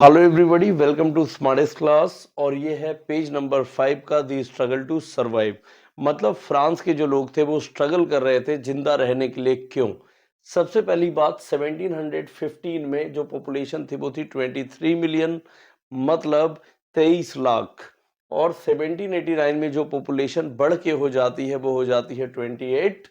Hello everybody, welcome to smartest class. और ये है पेज नंबर 5 का दी स्ट्रगल टू सरवाइव। मतलब फ्रांस के जो लोग थे वो स्ट्रगल कर रहे थे जिंदा रहने के लिए। क्यों? सबसे पहली बात, 1715 में जो पॉपुलेशन थी वो थी 23 मिलियन, मतलब 23 लाख। और 1789 में जो पॉपुलेशन बढ़ के हो जाती है वो हो जाती है 28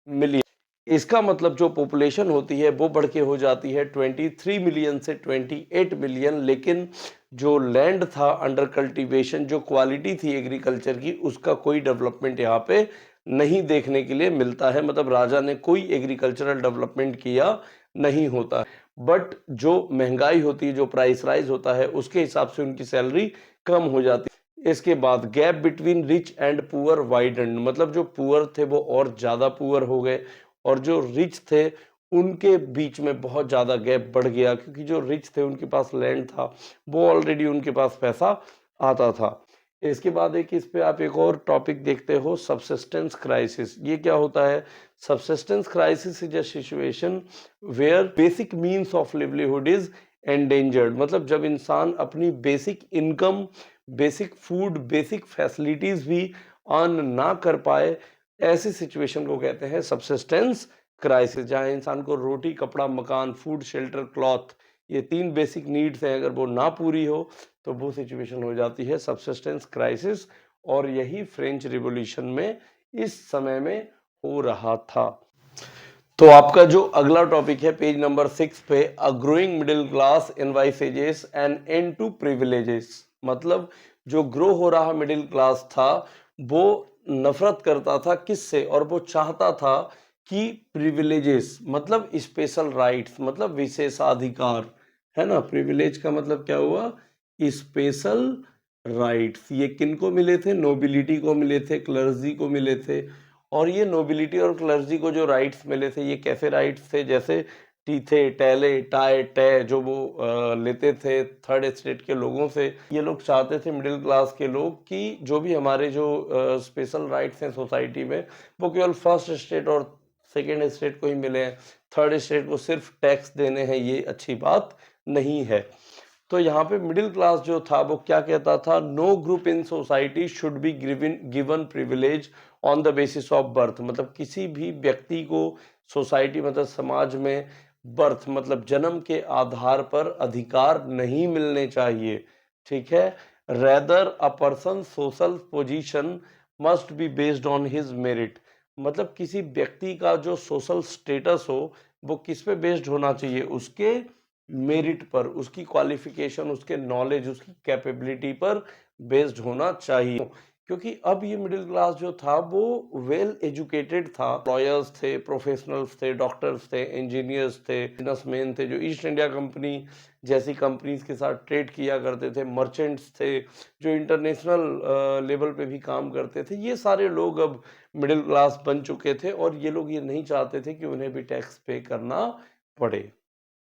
मिलियन। इसका मतलब जो पॉपुलेशन होती है वो बढ़ के हो जाती है 23 मिलियन से 28 मिलियन। लेकिन जो लैंड था अंडर कल्टीवेशन, जो क्वालिटी थी एग्रीकल्चर की, उसका कोई डेवलपमेंट यहाँ पे नहीं देखने के लिए मिलता है। मतलब राजा ने कोई एग्रीकल्चरल डेवलपमेंट किया नहीं होता है। बट जो महंगाई होती है, जो प्राइस राइज होता है, उसके हिसाब से उनकी सैलरी कम हो जाती है। इसके बाद gap between rich and poor widen, मतलब जो पुअर थे वो और ज्यादा पुअर हो गए और जो रिच थे उनके बीच में बहुत ज़्यादा गैप बढ़ गया, क्योंकि जो रिच थे उनके पास लैंड था, वो ऑलरेडी उनके पास पैसा आता था। इसके बाद इस पे आप एक और टॉपिक देखते हो, सबसिस्टेंस क्राइसिस। ये क्या होता है? Subsistence crisis is a situation where basic means of livelihood is endangered. मतलब जब इंसान अपनी basic income, basic food, basic facilities भी अर्न ना कर पाए, ऐसी सिचुएशन को कहते हैं सबसिस्टेंस क्राइसिस। जहां इंसान को रोटी, कपड़ा, मकान, फूड, शेल्टर, क्लॉथ, ये 3 बेसिक नीड्स हैं, अगर वो ना पूरी हो तो वो सिचुएशन हो जाती है सबसिस्टेंस क्राइसिस। और यही फ्रेंच रिवॉल्यूशन में इस समय में हो रहा था। तो आपका जो अगला टॉपिक है पेज नंबर 6 पे, a growing middle class envisages and end to privileges. मतलब जो ग्रो हो रहा मिडिल क्लास था वो नफरत करता था किससे, और वो चाहता था कि प्रिविलेजेस मतलब स्पेशल राइट्स, मतलब विशेषाधिकार, है ना। प्रिविलेज का मतलब क्या हुआ? Special rights. ये किनको मिले थे? नोबिलिटी को मिले थे, क्लर्जी को मिले थे। और ये नोबिलिटी और क्लर्जी को जो राइट्स मिले थे, ये कैसे राइट्स थे? जैसे टीथे, टैले, टाए, टे, जो वो लेते थे थर्ड स्टेट के लोगों से। ये लोग चाहते थे, मिडिल क्लास के लोग, कि जो भी हमारे जो स्पेशल राइट्स हैं सोसाइटी में, वो केवल फर्स्ट स्टेट और सेकेंड स्टेट को ही मिले हैं। थर्ड स्टेट को सिर्फ टैक्स देने हैं, ये अच्छी बात नहीं है। तो यहाँ पे मिडिल क्लास जो था वो क्या कहता था? No group in society should be given privilege on the basis of birth. मतलब किसी भी व्यक्ति को सोसाइटी, मतलब समाज में, बर्थ मतलब जन्म के आधार पर अधिकार नहीं मिलने चाहिए। ठीक है। Rather a person social position must be based on his merit. मतलब किसी व्यक्ति का जो सोशल स्टेटस हो वो किस पे बेस्ड होना चाहिए? उसके मेरिट पर, उसकी क्वालिफिकेशन, उसके नॉलेज, उसकी कैपेबिलिटी पर बेस्ड होना चाहिए। क्योंकि अब ये मिडिल क्लास जो था वो वेल एजुकेटेड था। लॉयर्स थे, प्रोफेशनल्स थे, डॉक्टर्स थे, इंजीनियर्स थे, बिजनेसमैन थे, जो ईस्ट इंडिया कंपनी जैसी कंपनीज के साथ ट्रेड किया करते थे, मर्चेंट्स थे, जो इंटरनेशनल लेवल पे भी काम करते थे। ये सारे लोग अब मिडिल क्लास बन चुके थे और ये लोग ये नहीं चाहते थे कि उन्हें भी टैक्स पे करना पड़े।